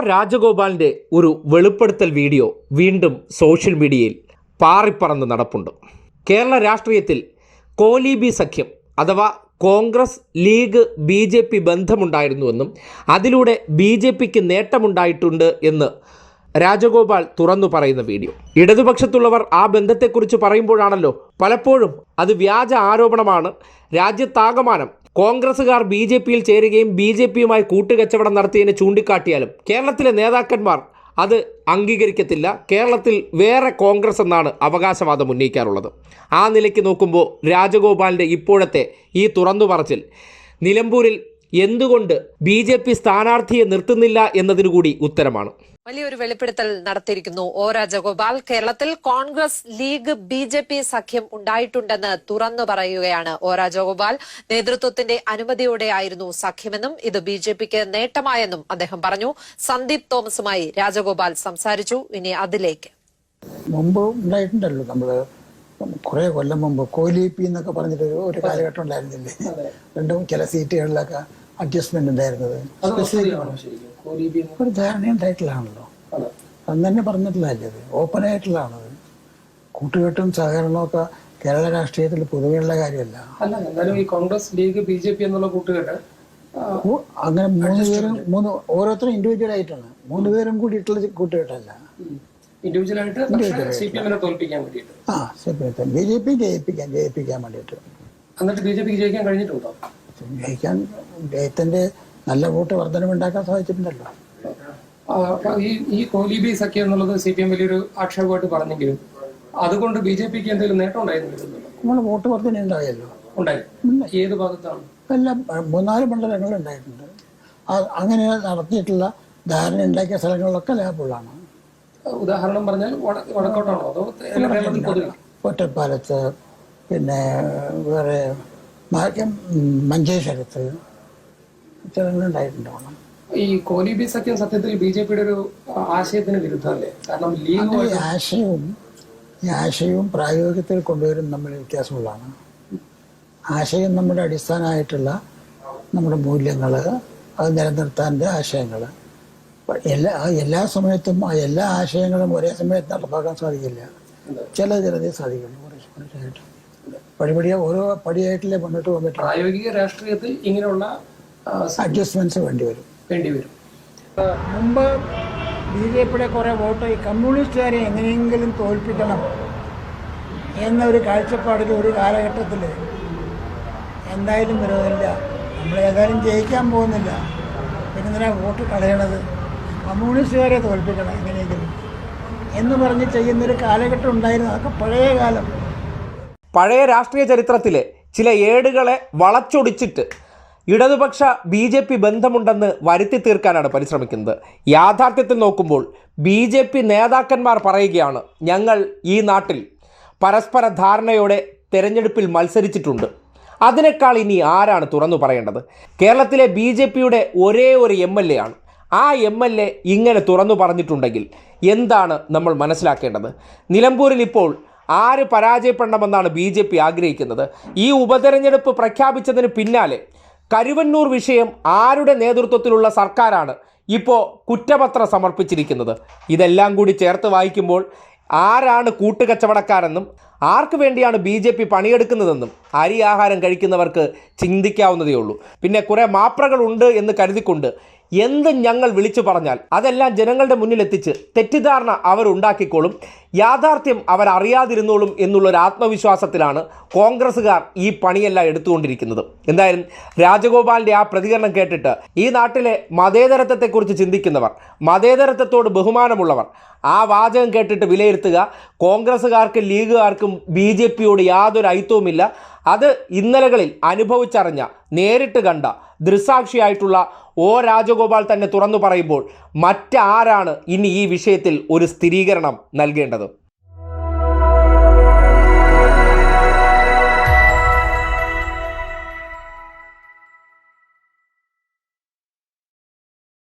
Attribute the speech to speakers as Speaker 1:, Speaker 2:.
Speaker 1: രാജഗോപാലിൻ്റെ ഒരു വെളിപ്പെടുത്തൽ വീഡിയോ വീണ്ടും സോഷ്യൽ മീഡിയയിൽ പാറിപ്പറന്ന് നടപ്പുണ്ട്. കേരള രാഷ്ട്രീയത്തിൽ കോലീബി സഖ്യം അഥവാ കോൺഗ്രസ് ലീഗ് BJP ബന്ധമുണ്ടായിരുന്നുവെന്നും അതിലൂടെ BJPക്ക് നേട്ടമുണ്ടായിട്ടുണ്ട് എന്ന് രാജഗോപാൽ തുറന്നു പറയുന്ന വീഡിയോ. ഇടതുപക്ഷത്തുള്ളവർ ആ ബന്ധത്തെക്കുറിച്ച് പറയുമ്പോഴാണല്ലോ പലപ്പോഴും അത് വ്യാജ ആരോപണമാണ്, രാജ്യത്താകമാനം കോൺഗ്രസുകാർ BJPയിൽ ചേരുകയും BJPയുമായി കൂട്ടുകച്ചവടം നടത്തിയതിനെ ചൂണ്ടിക്കാട്ടിയാലും കേരളത്തിലെ നേതാക്കന്മാർ അത് അംഗീകരിക്കത്തില്ല. കേരളത്തിൽ വേറെ കോൺഗ്രസ് എന്നാണ് അവകാശവാദം ഉന്നയിക്കാറുള്ളത്. ആ നിലയ്ക്ക് നോക്കുമ്പോൾ രാജഗോപാലിൻ്റെ ഇപ്പോഴത്തെ ഈ തുറന്നു പറച്ചിൽ നിലമ്പൂരിൽ എന്തുകൊണ്ട് BJP സ്ഥാനാർത്ഥിയെ നിർത്തുന്നില്ല എന്നതിനു കൂടി ഉത്തരമാണ്.
Speaker 2: വലിയൊരു വെളിപ്പെടുത്തൽ നടത്തിയിരിക്കുന്നു രാജഗോപാൽ. കേരളത്തിൽ കോൺഗ്രസ് ലീഗ് BJP സഖ്യം ഉണ്ടായിട്ടുണ്ടെന്ന് തുറന്നു പറയുകയാണ് രാജഗോപാൽ. നേതൃത്വത്തിന്റെ അനുമതിയോടെയായിരുന്നു സഖ്യമെന്നും ഇത് BJPക്ക് നേട്ടമായെന്നും അദ്ദേഹം പറഞ്ഞു. സന്ദീപ് തോമസുമായി രാജഗോപാൽ സംസാരിച്ചു. ഇനി അതിലേക്ക്.
Speaker 3: മുമ്പ് ഉണ്ടായിട്ടുണ്ടല്ലോ, നമ്മള് കുറെ കൊല്ലം മുമ്പ് കോലീപി എന്നൊക്കെ പറഞ്ഞിട്ട് ഒരു കാലഘട്ടം ഉണ്ടായിരുന്നില്ലേ? രണ്ടും ചില സീറ്റുകളിലൊക്കെ അഡ്ജസ്റ്റ്മെന്റ് ഉണ്ടായിരുന്നത് ഒരു ധാരണയുണ്ടായിട്ടുള്ളതാണല്ലോ. അന്ന് തന്നെ പറഞ്ഞിട്ടുള്ളതല്ലേ, അത് ഓപ്പൺ ആയിട്ടുള്ളതാണത്. കൂട്ടുകെട്ടും സഹകരണവും ഒക്കെ കേരള രാഷ്ട്രീയത്തിൽ പൊതുവെയുള്ള കാര്യമല്ല.
Speaker 4: ഈ കോൺഗ്രസ് ലീഗ് BJP എന്നുള്ള കൂട്ടുകെട്ട്
Speaker 3: അങ്ങനെ മൂന്ന് ഓരോരുത്തരും ഇൻഡിവിജ്വൽ ആയിട്ടാണ്, 3 പേരും കൂടിയിട്ടുള്ള കൂട്ടുകെട്ടല്ല. BJP ജയിപ്പിക്കാൻ വേണ്ടിയിട്ട്. ജയിക്കാൻ ജയത്തിന്റെ നല്ല വോട്ട് വർധനമുണ്ടാക്കാൻ സാധിച്ചിട്ടുണ്ടല്ലോ.
Speaker 4: ഈ കോലീബി സഖ്യം എന്നുള്ളത് CPM വലിയൊരു ആക്ഷേപമായിട്ട് പറഞ്ഞെങ്കിലും അതുകൊണ്ട് BJPക്ക് എന്തെങ്കിലും നേട്ടം ഉണ്ടായിരുന്നു?
Speaker 3: നമ്മള് വോട്ട് വർധന ഉണ്ടായല്ലോ.
Speaker 4: ഉണ്ടായി. ഏത് ഭാഗത്താണ്?
Speaker 3: എല്ലാം 3-4 മണ്ഡലങ്ങൾ ഉണ്ടായിട്ടുണ്ട്. അങ്ങനെ നടത്തിയിട്ടുള്ള ധാരണ ഉണ്ടാക്കിയ സ്ഥലങ്ങളിലൊക്കെ ലാഭമുള്ളതാണ്.
Speaker 4: ഉദാഹരണം പറഞ്ഞാൽ വടക്കോട്ടാണോ അതോ
Speaker 3: ഒറ്റപ്പാലത്ത്, പിന്നെ വേറെ മഞ്ചേശ്വരത്ത് ഉണ്ടായിട്ടുണ്ടാവണം.
Speaker 4: ഈ കോലീബി സഖ്യം സത്യത്തിൽ BJPയുടെ ഒരു ആശയത്തിന് വിരുദ്ധമല്ലേ? കാരണം
Speaker 3: ആശയവും പ്രായോഗികത്തിൽ കൊണ്ടുവരും തമ്മിൽ വ്യത്യാസമുള്ളതാണ്. ആശയം നമ്മുടെ അടിസ്ഥാനമായിട്ടുള്ള നമ്മുടെ മൂല്യങ്ങൾ, അത് നിലനിർത്താൻ്റെ ആശയങ്ങൾ എല്ലാ സമയത്തും എല്ലാ ആശയങ്ങളും ഒരേ സമയത്ത് നടപ്പാക്കാൻ സാധിക്കില്ല. ചിലതേ സാധിക്കുള്ളൂ. കുറച്ചായിട്ട് ഓരോ പടിയായിട്ടില്ലേ മുന്നോട്ട് പോകാൻ പറ്റും.
Speaker 4: പ്രായോഗിക രാഷ്ട്രീയത്തിൽ ഇങ്ങനെയുള്ള
Speaker 3: അഡ്ജസ്റ്റ്മെന്റ്സ് വേണ്ടി വരും.
Speaker 5: മുമ്പ് BJPയുടെ കുറെ വോട്ട് ഈ കമ്മ്യൂണിസ്റ്റുകാരെ എങ്ങനെയെങ്കിലും തോൽപ്പിക്കണം എന്നൊരു കാഴ്ചപ്പാടിൽ ഒരു കാലഘട്ടത്തിൽ എന്തായാലും വിരോധമില്ല, നമ്മൾ ഏതായാലും ജയിക്കാൻ പോകുന്നില്ല, പിന്നെ വോട്ട് കളയണത്, കമ്മ്യൂണിസ്റ്റുകാരെ തോൽപ്പിക്കണം എങ്ങനെയെങ്കിലും എന്ന് പറഞ്ഞ് ചെയ്യുന്നൊരു കാലഘട്ടം ഉണ്ടായിരുന്നു. അതൊക്കെ പഴയ കാലം.
Speaker 1: പഴയ രാഷ്ട്രീയ ചരിത്രത്തിലെ ചില ഏടുകളെ വളച്ചൊടിച്ചിട്ട് ഇടതുപക്ഷ BJP ബന്ധമുണ്ടെന്ന് വരുത്തി തീർക്കാനാണ് പരിശ്രമിക്കുന്നത്. യാഥാർത്ഥ്യത്തിൽ നോക്കുമ്പോൾ BJP നേതാക്കന്മാർ പറയുകയാണ്, ഞങ്ങൾ ഈ നാട്ടിൽ പരസ്പര ധാരണയോടെ തെരഞ്ഞെടുപ്പിൽ മത്സരിച്ചിട്ടുണ്ട്. അതിനേക്കാൾ ഇനി ആരാണ് തുറന്നു പറയേണ്ടത്? കേരളത്തിലെ BJPയുടെ ഒരേ ഒരു MLA ആണ്. ആ MLA ഇങ്ങനെ തുറന്നു പറഞ്ഞിട്ടുണ്ടെങ്കിൽ എന്താണ് നമ്മൾ മനസ്സിലാക്കേണ്ടത്? നിലമ്പൂരിൽ ഇപ്പോൾ ആര് പരാജയപ്പെടണമെന്നാണ് BJP ആഗ്രഹിക്കുന്നത്? ഈ ഉപതെരഞ്ഞെടുപ്പ് പ്രഖ്യാപിച്ചതിന് പിന്നാലെ കരുവന്നൂർ വിഷയം ആരുടെ നേതൃത്വത്തിലുള്ള സർക്കാരാണ് ഇപ്പോൾ കുറ്റപത്രം സമർപ്പിച്ചിരിക്കുന്നത്? ഇതെല്ലാം കൂടി ചേർത്ത് വായിക്കുമ്പോൾ ആരാണ് കൂട്ടുകച്ചവടക്കാരെന്നും ആർക്ക് വേണ്ടിയാണ് BJP പണിയെടുക്കുന്നതെന്നും അരി ആഹാരം കഴിക്കുന്നവർക്ക് ചിന്തിക്കാവുന്നതേ ഉള്ളൂ. പിന്നെ കുറേ മാപ്രകളുണ്ട് എന്ന് കരുതിക്കൊണ്ട് എന്തും ഞങ്ങൾ വിളിച്ചു പറഞ്ഞാൽ അതെല്ലാം ജനങ്ങളുടെ മുന്നിലെത്തിച്ച് തെറ്റിദ്ധാരണ അവർ ഉണ്ടാക്കിക്കോളും, യാഥാർത്ഥ്യം അവരറിയാതിരുന്നോളും എന്നുള്ളൊരു ആത്മവിശ്വാസത്തിലാണ് കോൺഗ്രസ്സുകാർ ഈ പണിയെല്ലാം എടുത്തുകൊണ്ടിരിക്കുന്നത്. എന്തായാലും രാജഗോപാലിൻ്റെ ആ പ്രതികരണം കേട്ടിട്ട് ഈ നാട്ടിലെ മതേതരത്വത്തെക്കുറിച്ച് ചിന്തിക്കുന്നവർ, മതേതരത്വത്തോട് ബഹുമാനമുള്ളവർ ആ വാചകം കേട്ടിട്ട് വിലയിരുത്തുക, കോൺഗ്രസ്സുകാർക്കും ലീഗുകാർക്കും BJPയോട് യാതൊരു ഐത്തവുമില്ല. അത് ഇന്നലകളിൽ അനുഭവിച്ചറിഞ്ഞ, നേരിട്ട് കണ്ട, ദൃസാക്ഷിയായിട്ടുള്ള രാജഗോപാൽ തന്നെ തുറന്നു പറയുമ്പോൾ മറ്റാരാണ് ഇനി ഈ വിഷയത്തിൽ ഒരു സ്ഥിരീകരണം നൽകേണ്ടത്?